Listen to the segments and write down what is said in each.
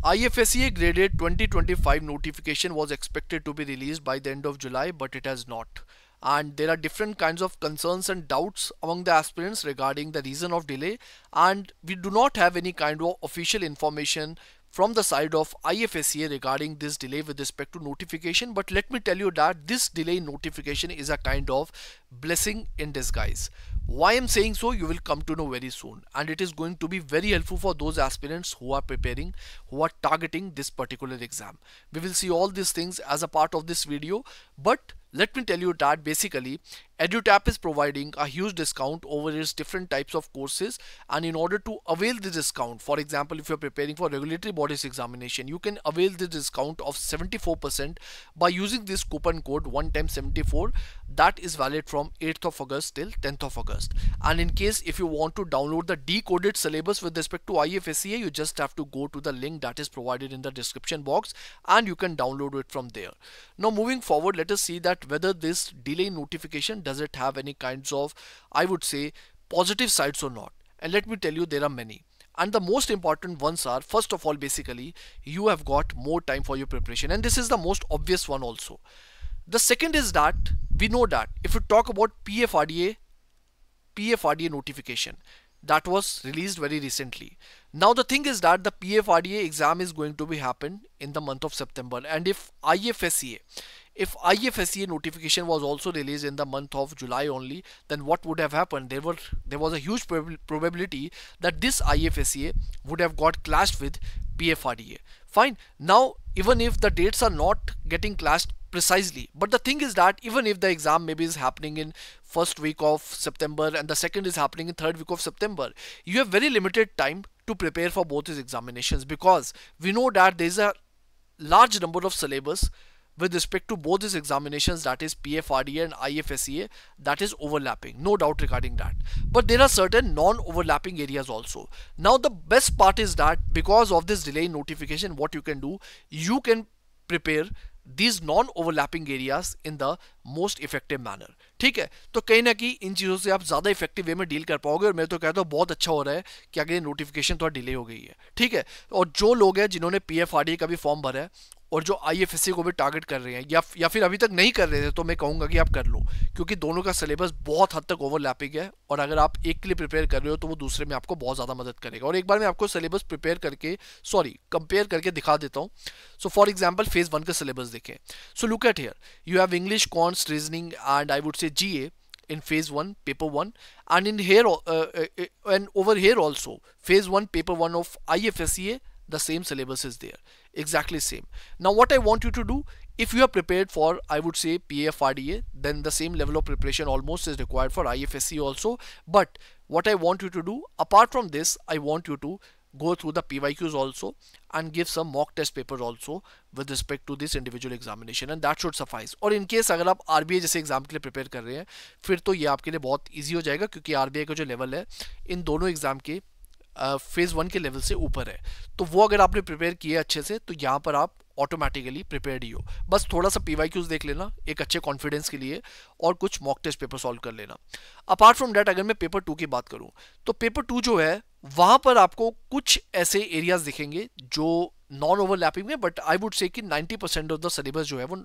IFSCA graded 2025 notification was expected to be released by the end of July, but it has not. And there are different kinds of concerns and doubts among the aspirants regarding the reason of delay, and we do not have any kind of official information from the side of IFSCA regarding this delay with respect to notification. But let me tell you that this delay in notification is a kind of blessing in disguise. Why I'm saying so, you will come to know very soon, and it is going to be very helpful for those aspirants who are preparing, who are targeting this particular exam. We will see all these things as a part of this video, but let me tell you that basically EduTap is providing a huge discount over its different types of courses, and in order to avail the discount, for example, if you're preparing for regulatory bodies examination, you can avail the discount of 74% by using this coupon code 1time74. That is valid from 8th of August till 10th of August. And in case if you want to download the decoded syllabus with respect to IFSCA, you just have to go to the link that is provided in the description box and you can download it from there. Now moving forward, let us see that whether this delay notification, does it have any kinds of, I would say, positive sides or not. And let me tell you, there are many. And the most important ones are, first of all, basically, you have got more time for your preparation. And this is the most obvious one also. The second is that we know that if you talk about PFRDA notification that was released very recently. Now the thing is that the PFRDA exam is going to be happen in the month of September, and if IFSCA notification was also released in the month of July only, then what would have happened? There was a huge probability that this IFSCA would have got clashed with PFRDA. Fine. Now even if the dates are not getting clashed precisely, but the thing is that even if the exam maybe is happening in first week of September and the second is happening in third week of September, you have very limited time to prepare for both these examinations, because we know that there is a large number of syllabus with respect to both these examinations, that is PFRDA and IFSCA, that is overlapping, no doubt regarding that. But there are certain non-overlapping areas also. Now the best part is that because of this delay in notification, what you can do, you can prepare these non-overlapping areas in the most effective manner. ठीक है, तो कहीं ना कहीं इन चीज़ों से आप ज़्यादा इफेक्टिव वे में डील कर पाओगे, और मैं तो कहता हूँ बहुत अच्छा हो रहा है कि अगर नोटिफिकेशन थोड़ा डिले हो गई है. ठीक है, और जो लोग हैं जिन्होंने PFRDA का भी फॉर्म भरा है और जो IFSCA को भी टारगेट कर रहे हैं या फिर अभी तक नहीं कर रहे थे, तो मैं कहूँगा कि आप कर लो, क्योंकि दोनों का सिलेबस बहुत हद तक ओवरलैपिंग है, और अगर आप एक के लिए प्रिपेयर कर रहे हो तो वो दूसरे में आपको बहुत ज़्यादा मदद करेगा. और एक बार मैं आपको सिलेबस कंपेयर करके दिखा देता हूँ. सो फॉर एग्जाम्पल फेज 1 का सिलेबस देखें. So look at here, you have English, counts, reasoning and I would से GA in phase 1 paper 1, and in here and over here also phase 1 paper 1 of IFSCA, the same syllabus is there, exactly same. Now what I want you to do, if you are prepared for, I would say, PFRDA, then the same level of preparation almost is required for IFSCA also. But what I want you to do, apart from this, I want you to go through the PYQs also and give some mock test papers also with respect to this individual examination, and that should suffice. और in case अगर आप RBI जैसे exam के लिए prepare कर रहे हैं, फिर तो ये आपके लिए बहुत ईजी हो जाएगा, क्योंकि RBI का जो लेवल है इन दोनों एग्जाम के फेज 1 के लेवल से ऊपर है. तो वो अगर आपने प्रिपेयर किया अच्छे से, तो यहाँ पर आप ऑटोमेटिकली प्रिपेयर्ड ही हो. बस थोड़ा सा PYQs देख लेना एक अच्छे कॉन्फिडेंस के लिए, और कुछ मॉक टेस्ट पेपर सॉल्व कर लेना. अपार्ट फ्रॉम डैट, अगर मैं पेपर 2 की बात करूं, तो पेपर 2 जो है वहां पर आपको कुछ ऐसे एरियाज दिखेंगे जो नॉन ओवरलैपिंग में, बट आई वुड से कि 90% ऑफ द सिलेबस जो है वो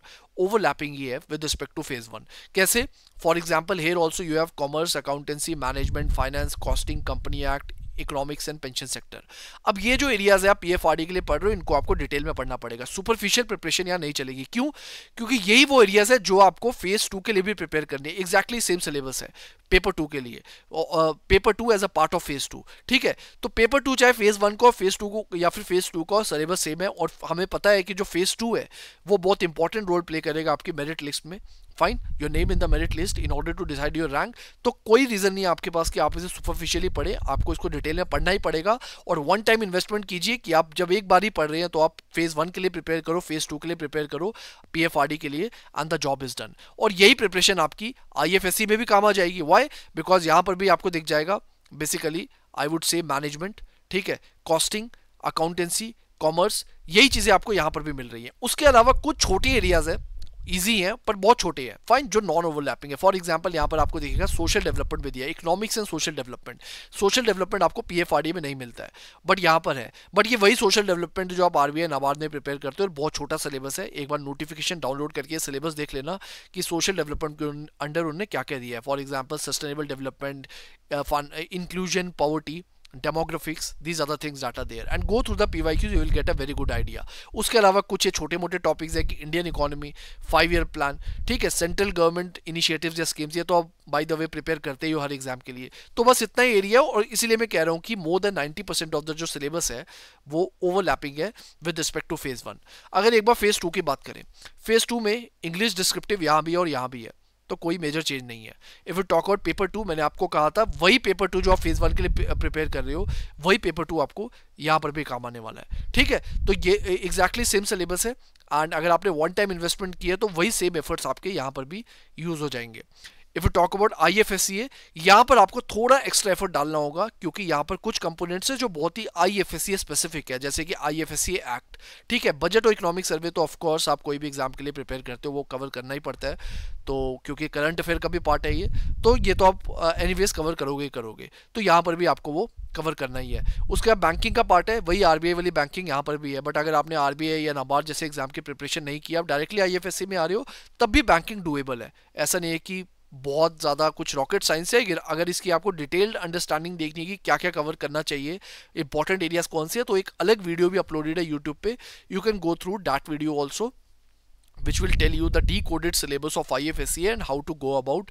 ओवरलैपिंग ही है विद रिस्पेक्ट टू फेज 1. कैसे? For example here also you have commerce, accountancy, management, finance, costing, company act, economics and pension sector. अब ये जो एरियाज है आप PFRDA के लिए पढ़ रहे हो, इनको आपको डिटेल में पढ़ना पड़ेगा. सुपरफिशियल प्रिपरेशन यहाँ नहीं चलेगी. क्यों? क्योंकि यही वो एरियाज है जो आपको फेज 2 के लिए भी प्रिपेयर करनी है. एग्जैक्टली सेम सिलेबस है पेपर 2 के लिए, paper 2 as a part of phase 2. ठीक है, तो पेपर 2 चाहे फेज 1 को, फेज 2 को या फिर फेज 2 का सिलेबस सेम है, और हमें पता है कि जो फेज 2 है वो बहुत इंपॉर्टेंट रोल प्ले करेगा आपकी मेरिट लिस्ट में. Fine, your name in the merit list in order to decide your rank. तो कोई रीजन नहीं है आपके पास कि आप इसे सुपरफिशियली पढ़े, आपको इसको डिटेल में पढ़ना ही पड़ेगा. और वन टाइम इन्वेस्टमेंट कीजिए कि आप जब एक बार ही पढ़ रहे हैं तो आप फेज 1 के लिए प्रिपेयर करो, फेज 2 के लिए प्रिपेयर करो, PFRDA के लिए, and the job is done. और यही प्रिपरेशन आपकी IFSC में भी काम आ जाएगी. वाई? बिकॉज यहाँ पर भी आपको दिख जाएगा बेसिकली आई वुड से मैनेजमेंट, ठीक है, कॉस्टिंग, अकाउंटेंसी, कॉमर्स, यही चीजें आपको यहाँ पर भी मिल रही है. उसके अलावा कुछ छोटे एरियाज है इजी हैं पर बहुत छोटे हैं, फाइन, जो नॉन ओवरलैपिंग है। फॉर एग्जांपल यहाँ पर आपको दिखेगा सोशल डेवलपमेंट भी दिया, economics and social development. Social development आपको पीएफआरडीए में नहीं मिलता है, बट यहाँ पर है। बट ये वही सोशल डेवलपमेंट जो आप आरबीआई नाबार्ड में प्रिपेयर करते हो, और बहुत छोटा सिलेबस है। एक बार नोटिफिकेशन डाउनलोड करके सिलेबस देख लेना कि सोशल डेवलपमेंट के अंडर उन्होंने क्या क्या दिया है। For example sustainable development, inclusion, poverty, demographics, these are the things that are there, and go through the PYQs, you will get a very good idea। उसके अलावा कुछ ये छोटे मोटे टॉपिक्स है कि इंडियन इकोनॉमी, 5 ईयर प्लान, ठीक है, सेंट्रल गवर्नमेंट इनिशिएटिव्स या स्कीम्स, ये तो आप बाय द वे प्रिपेयर करते ही हो हर एग्जाम के लिए। तो बस इतना ही एरिया, और इसीलिए मैं कह रहा हूँ कि मोर देन 90% ऑफ द जो सिलेबस है वो ओवरलैपिंग है विद रिस्पेक्ट टू फेज 1। अगर एक बार फेज 2 की बात करें, फेज 2 में इंग्लिश डिस्क्रिप्टिव यहाँ भी है और यहाँ भी है, तो कोई मेजर चेंज नहीं है। If you talk about paper 2, मैंने आपको कहा था वही पेपर 2 जो आप फेज 1 के लिए प्रिपेयर कर रहे हो, वही पेपर 2 आपको यहाँ पर भी काम आने वाला है, ठीक है। तो ये एग्जैक्टली सेम सिलेबस है, एंड अगर आपने वन टाइम इन्वेस्टमेंट किया तो वही सेम एफर्ट्स आपके यहाँ पर भी यूज हो जाएंगे। If you talk about IFSCA, यहाँ पर आपको थोड़ा एक्स्ट्रा एफर्ट डालना होगा, क्योंकि यहाँ पर कुछ कंपोनेंट्स है जो बहुत ही IFSCA स्पेसिफिक है, जैसे कि IFSCA एक्ट, ठीक है। बजट और इकोनॉमिक सर्वे तो ऑफ कोर्स आप कोई भी एग्जाम के लिए प्रिपेयर करते हो वो कवर करना ही पड़ता है, तो क्योंकि करंट अफेयर का भी पार्ट है ये, तो ये तो आप एनीवेज कवर करोगे ही करोगे, तो यहाँ पर भी आपको वो कवर करना ही है। उसके बाद बैंकिंग का पार्ट है, वही आरबीआई वाली बैंकिंग यहाँ पर भी है, बट अगर आपने आरबीआई या नाबार्ड जैसे एग्जाम की प्रिपरेशन नहीं किया, आप डायरेक्टली IFSC में आ रहे हो, तब भी बैंकिंग डूएबल है। ऐसा नहीं है कि बहुत ज़्यादा कुछ रॉकेट साइंस है। अगर इसकी आपको डिटेल्ड अंडरस्टैंडिंग देखनी है कि क्या क्या कवर करना चाहिए, इंपॉर्टेंट एरियाज कौन से है, तो एक अलग वीडियो भी अपलोडेड है यूट्यूब पे, you can go through that video also, which will tell you the decoded syllabus of IFSCA and how to go about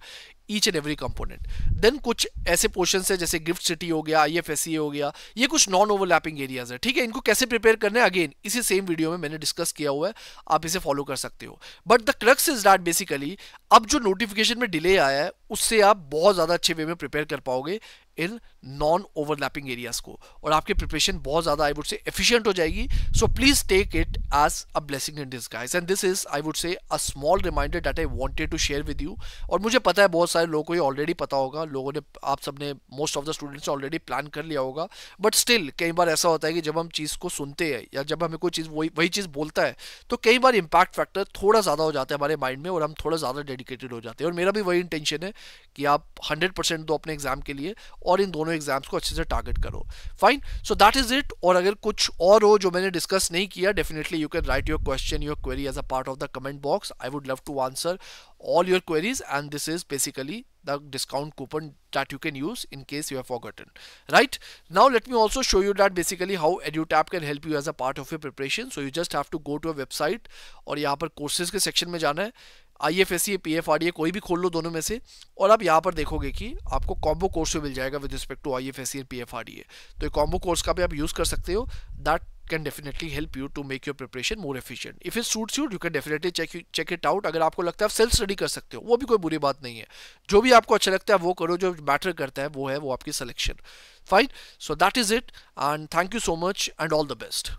each and every component। then कुछ ऐसे पोर्शंस है जैसे गिफ्ट सिटी हो गया, IFSCA हो गया, ये कुछ नॉन ओवरलैपिंग एरियाज है, ठीक है। इनको कैसे प्रिपेयर करना है अगेन इसी सेम वीडियो में मैंने डिस्कस किया हुआ है, आप इसे फॉलो कर सकते हो। But the crux is that basically अब जो नोटिफिकेशन में डिले आया है उससे आप बहुत ज़्यादा अच्छे वे में प्रिपेयर कर पाओगे इन नॉन ओवरलैपिंग एरियाज को, और आपकी प्रिपरेशन बहुत ज़्यादा आई वुड से एफिशिएंट हो जाएगी। So please take it as a blessing in disguise, and this is I would say a small reminder that I wanted to share with you. और मुझे पता है बहुत सारे लोगों को ये ऑलरेडी पता होगा, लोगों ने, आप सबने, मोस्ट ऑफ द स्टूडेंट्स ने ऑलरेडी प्लान कर लिया होगा, बट स्टिल कई बार ऐसा होता है कि जब हम चीज़ को सुनते हैं या जब हमें कोई चीज़ वही चीज़ बोलता है, तो कई बार इम्पैक्ट फैक्टर थोड़ा ज़्यादा हो जाता है हमारे माइंड में, और हम थोड़ा ज़्यादा डेडिकेटेड हो जाते हैं। और मेरा भी वही इंटेंशन है कि आप 100% दो अपने एग्जाम के लिए, और इन दोनों एग्जाम्स को अच्छे से टारगेट करो। Fine, so that is it. और अगर कुछ और हो जो मैंने डिस्कस नहीं किया, definitely you can write your question, your query as a part of the comment box. I would love to answer all your queries, and this is basically the discount coupon that you can use in case you have forgotten, right? Now let me also show you that basically how EduTap can help you as a part of your preparation। So you just have to go to a website, और यहाँ पर courses के section में जाना है, IFSCA PFRDA कोई भी खोल लो दोनों में से, और आप यहाँ पर देखोगे कि आपको कॉम्बो कोर्स मिल जाएगा with respect to IFSCA PFRDA। तो ये कॉम्बो कोर्स का भी आप यूज़ कर सकते हो, that can definitely help you to make your preparation more efficient। if it suits you, you can definitely check it out। अगर आपको लगता है आप सेल्फ स्टडी कर सकते हो, वो भी कोई बुरी बात नहीं है, जो भी आपको अच्छा लगता है वो करो, जो मैटर करता है वो है वो आपकी selection. Fine, so that is it, and thank you so much and all the best.